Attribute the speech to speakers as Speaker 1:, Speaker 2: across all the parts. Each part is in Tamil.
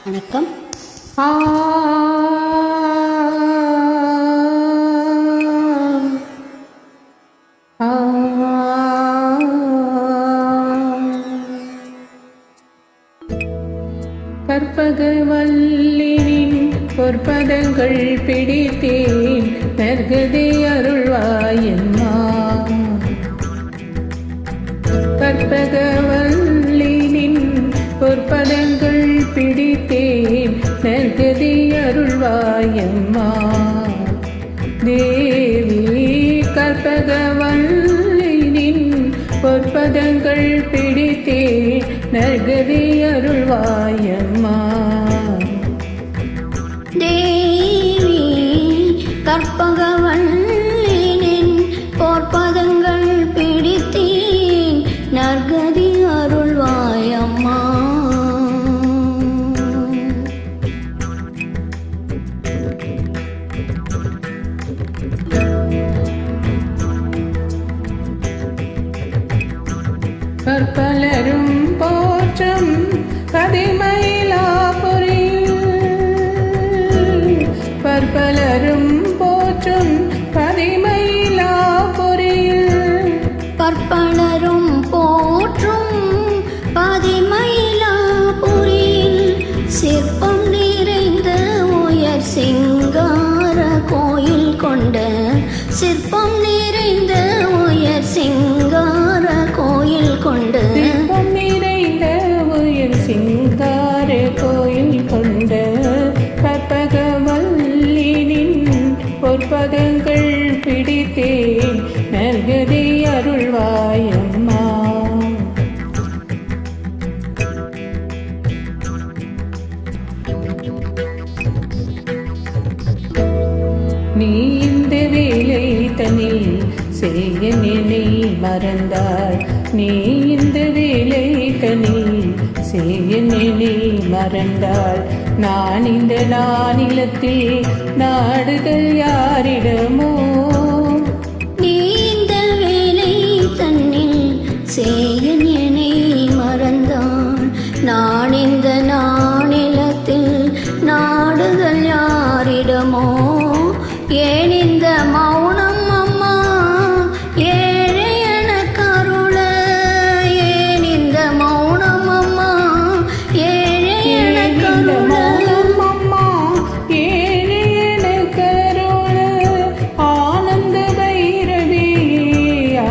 Speaker 1: வணக்கம்.
Speaker 2: கற்பகவல்லினின் பொற்பதங்கள் பிடித்தேன், நற்கதி அருள்வாயம்மா. கற்பகவல்லினின் பொற்பதங்கள் பிடித்தேன், நற்கதி அருள்வாயம்மா. தேவி கற்பகவல்லினின் பொற்பதங்கள் பிடித்தேன், நற்கதி அருள்வாயம்மா.
Speaker 1: தேவி கற்பகவல்லினின் பொற்பதங்கள் பிடித்தேன், நற்கதி அருள்வாயம்மா.
Speaker 2: பற்பலரும் போற்றும் பதிமயிலாபுரியில், பற்பலரும் போற்றும் பதிமயிலாபுரியில்,
Speaker 1: பற்பலரும் போற்றும் பதிமயிலாபுரியில், சிற்பம் நிறைந்த உயர் சிங்கார கோயில் கொண்ட, சிற்பம் நிறைந்த உயர் சிங்கார கோயில் கொண்ட,
Speaker 2: சிற்பம் நிறைந்த உயர் சிங்கார கோயில் கொண்ட கற்பகவல்லினின் பொற்பதங்கள் பிடித்தேன், நற்கதி அருள்வாயம்மா. நீ இந்த வேலை தனில் செய்ய நினை மறந்தாய், நீ இந்த வேலை தனில் செய்ய நினை மறந்தாள். நான் இந்த நானிலத்தில் நாடுதல் யாரிடமோ,
Speaker 1: நீ இந்த வேலை தன்னில் செய்ய என்னை மறந்தான். நான் இந்த நானிலத்தில் நாடுதல் யாரிடமோ, ஏன் இந்த மௌனம் அம்மா ஏழை எனக்கு அருள, ஏன் இந்த மௌனம் அம்மா ஏழை எனக்கு அருள.
Speaker 2: அம்மா ஏழை எனக்கு அருள. ஆனந்த பைரவி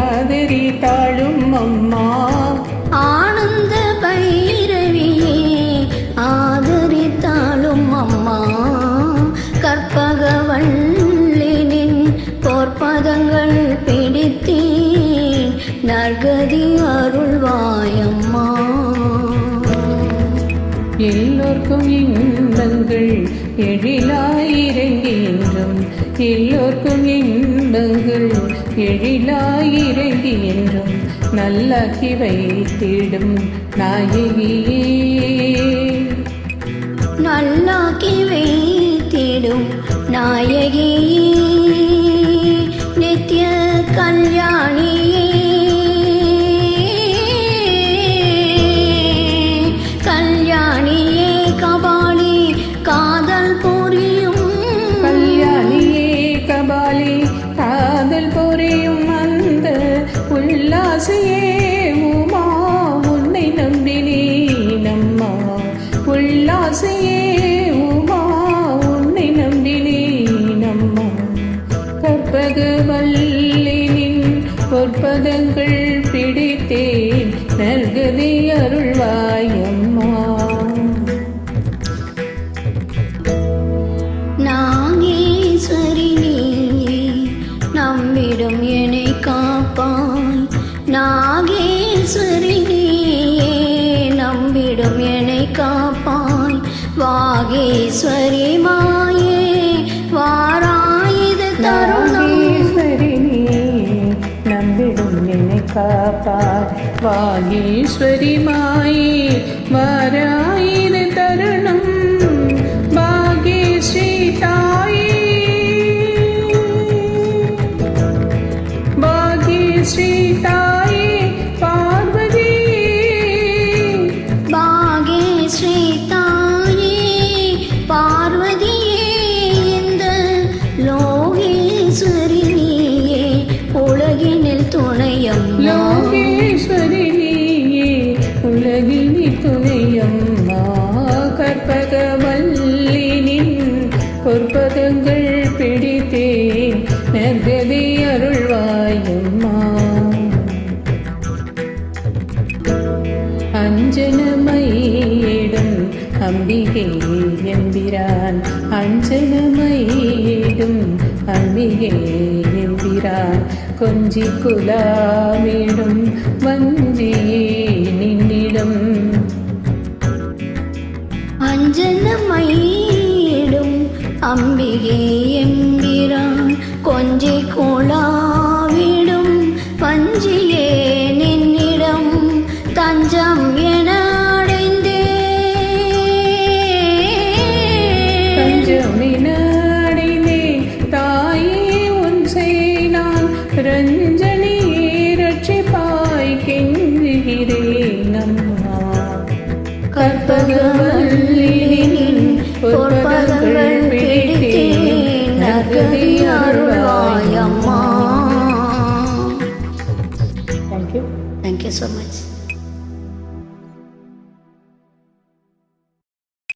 Speaker 2: ஆதரித்தாளும் அம்மா,
Speaker 1: ஆனந்த பைரவியே ஆதரித்தாளும் அம்மா. கற்பகவல்லினின் பொற்பதங்கள் பிடித்தேன், நற்கதி அருள்வாயம்மா.
Speaker 2: எல்லோர்க்கும் இன்பங்கள் எழிலாயிரங்கி என்றும், எல்லோர்க்கும் இன்பங்கள் எழிலாயிரங்கி என்றும் நல்லாக்கி வைத்திடும் நாயகியே,
Speaker 1: நல்லாக்கி வைத்திடும் நாயகியே, நித்ய கல்யாணியே, கல்யாணியே கபாலி காதல் புரியும்,
Speaker 2: கல்யாணியே கபாலி காதல் புரியும் அந்த உல்லாசியே உமா, உன்னை நம்பினேனம்மா. உல்லாசியே உமா, உன்னை நம்பினேனம்மா. கற்பகவல்லினின் பொற்பதங்கள் பிடித்தேன், நற்கதி அருள்வாயம்மா.
Speaker 1: நாகேஸ்வரி நீயே நம்பிடும் என்னை காப்பாய், நாகேஸ்வரி நீயே நம்பிடும் என்னை காப்பாய். வாகேஸ்வரி மாயே வாராயுத தருணம்,
Speaker 2: நாகேஸ்வரி நீ நம்பிடும் என்னை காப்பாய். வாகீஸ்வரி மாயே வாராயிர தருணம், பாகேஸ்ரீ தாயே, பாகேஸ்ரீ தாயே பார்வதி,
Speaker 1: பாகேஸ்வரி தாயே
Speaker 2: துணையம்மா கற்பகவல்லினின் பொற்பதங்கள் பிடித்தேன் நற்கதி அருள்வாயம்மா. அஞ்சனமயிடும் அம்பிகை எம்பிரான் அஞ்சனமயிடும் அம்பிகை எம்பிரான் கொஞ்சி குலாமிடும் வஞ்சியே நின்னிடம்.
Speaker 1: அஞ்சனமயிடும் அம்பிகை எம்பிரான் கொஞ்சி குழாவிடும் பஞ்சியே நின்னிடம் தஞ்சம் என
Speaker 2: அடைந்தேன் தாயே உன் செய்தான் ரஞ்சனி ரட்சிப்பாய் கெஞ்சுகிறேன் அம்மா.
Speaker 1: கற்பகவல்லினின்